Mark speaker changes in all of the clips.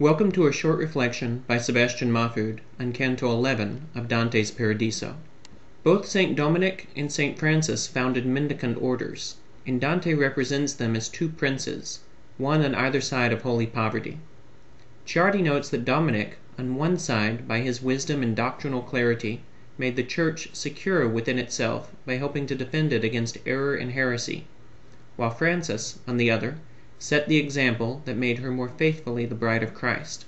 Speaker 1: Welcome to a short reflection by Sebastian Mahfoud on Canto 11 of Dante's Paradiso. Both St. Dominic and St. Francis founded mendicant orders, and Dante represents them as two princes, one on either side of holy poverty. Ciardi notes that Dominic, on one side, by his wisdom and doctrinal clarity, made the Church secure within itself by helping to defend it against error and heresy, while Francis, on the other, set the example that made her more faithfully the bride of Christ.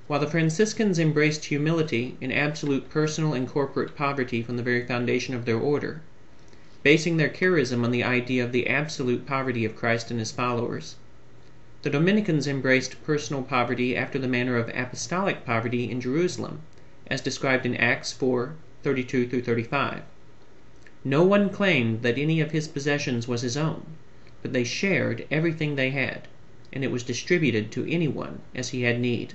Speaker 1: While the Franciscans embraced humility and absolute personal and corporate poverty from the very foundation of their order, basing their charism on the idea of the absolute poverty of Christ and his followers, the Dominicans embraced personal poverty after the manner of apostolic poverty in Jerusalem, as described in Acts 4:32-35. No one claimed that any of his possessions was his own, but they shared everything they had, and it was distributed to anyone as he had need.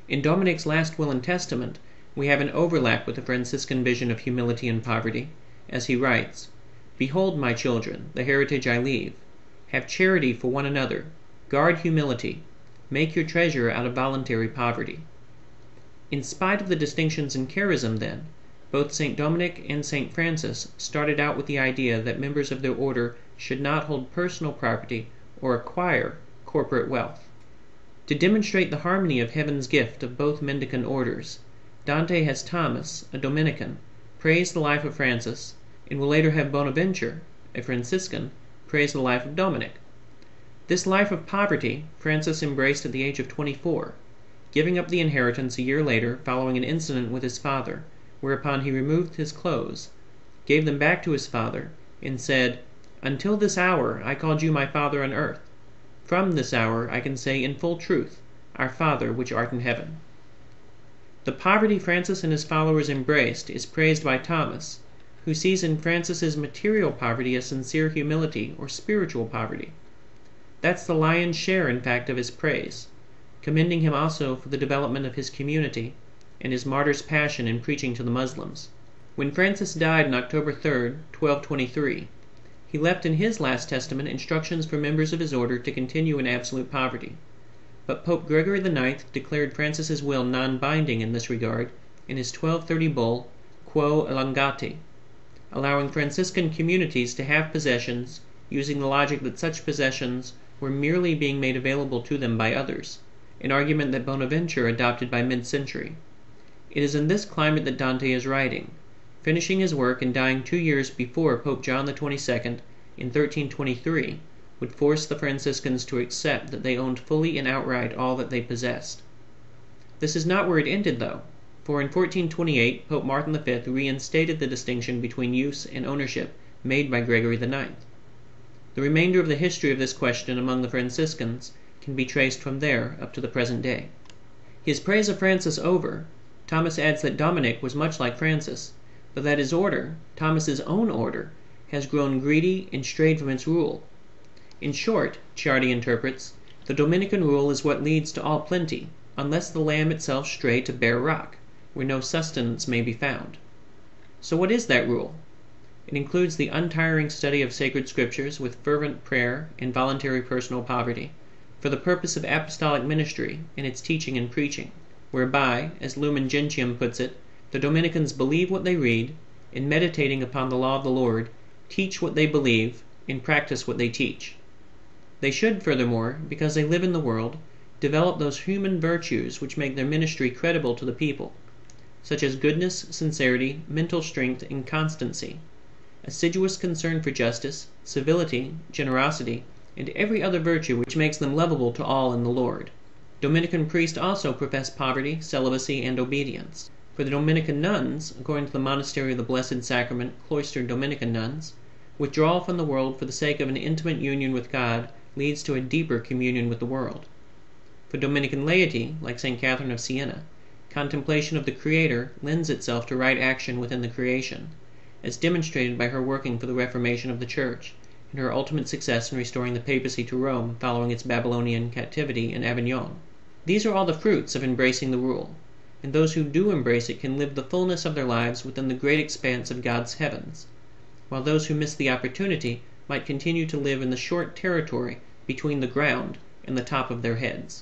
Speaker 1: In Dominic's last will and testament, we have an overlap with the Franciscan vision of humility and poverty, as he writes, "Behold, my children, the heritage I leave. Have charity for one another, guard humility, make your treasure out of voluntary poverty." In spite of the distinctions in charism, then, both St. Dominic and St. Francis started out with the idea that members of their order should not hold personal property or acquire corporate wealth. To demonstrate the harmony of heaven's gift of both mendicant orders, Dante has Thomas, a Dominican, praise the life of Francis, and will later have Bonaventure, a Franciscan, praise the life of Dominic. This life of poverty Francis embraced at the age of 24, giving up the inheritance a year later following an incident with his father, whereupon he removed his clothes, gave them back to his father, and said, "Until this hour I called you my Father on earth. From this hour I can say in full truth, Our Father which art in heaven." The poverty Francis and his followers embraced is praised by Thomas, who sees in Francis's material poverty a sincere humility or spiritual poverty. That's the lion's share, in fact, of his praise, commending him also for the development of his community and his martyr's passion in preaching to the Muslims. When Francis died on October 3, 1223, he left in his last testament instructions for members of his order to continue in absolute poverty. But Pope Gregory IX declared Francis's will non-binding in this regard in his 1230 bull Quo Elongati, allowing Franciscan communities to have possessions using the logic that such possessions were merely being made available to them by others, an argument that Bonaventure adopted by mid-century. It is in this climate that Dante is writing, finishing his work and dying 2 years before Pope John XXII in 1323 would force the Franciscans to accept that they owned fully and outright all that they possessed. This is not where it ended, though, for in 1428 Pope Martin V reinstated the distinction between use and ownership made by Gregory IX. The remainder of the history of this question among the Franciscans can be traced from there up to the present day. His praise of Francis over, Thomas adds that Dominic was much like Francis, but that his order, Thomas's own order, has grown greedy and strayed from its rule. In short, Ciardi interprets, the Dominican rule is what leads to all plenty, unless the lamb itself stray to bare rock, where no sustenance may be found. So what is that rule? It includes the untiring study of sacred scriptures with fervent prayer and voluntary personal poverty, for the purpose of apostolic ministry in its teaching and preaching, whereby, as Lumen Gentium puts it, the Dominicans believe what they read, and meditating upon the law of the Lord, teach what they believe, and practice what they teach. They should, furthermore, because they live in the world, develop those human virtues which make their ministry credible to the people, such as goodness, sincerity, mental strength, and constancy, assiduous concern for justice, civility, generosity, and every other virtue which makes them lovable to all in the Lord. Dominican priests also profess poverty, celibacy, and obedience. For the Dominican nuns, according to the Monastery of the Blessed Sacrament, cloistered Dominican nuns, withdrawal from the world for the sake of an intimate union with God leads to a deeper communion with the world. For Dominican laity, like St. Catherine of Siena, contemplation of the Creator lends itself to right action within the creation, as demonstrated by her working for the reformation of the Church, and her ultimate success in restoring the papacy to Rome following its Babylonian captivity in Avignon. These are all the fruits of embracing the rule, and those who do embrace it can live the fullness of their lives within the great expanse of God's heavens, while those who miss the opportunity might continue to live in the short territory between the ground and the top of their heads.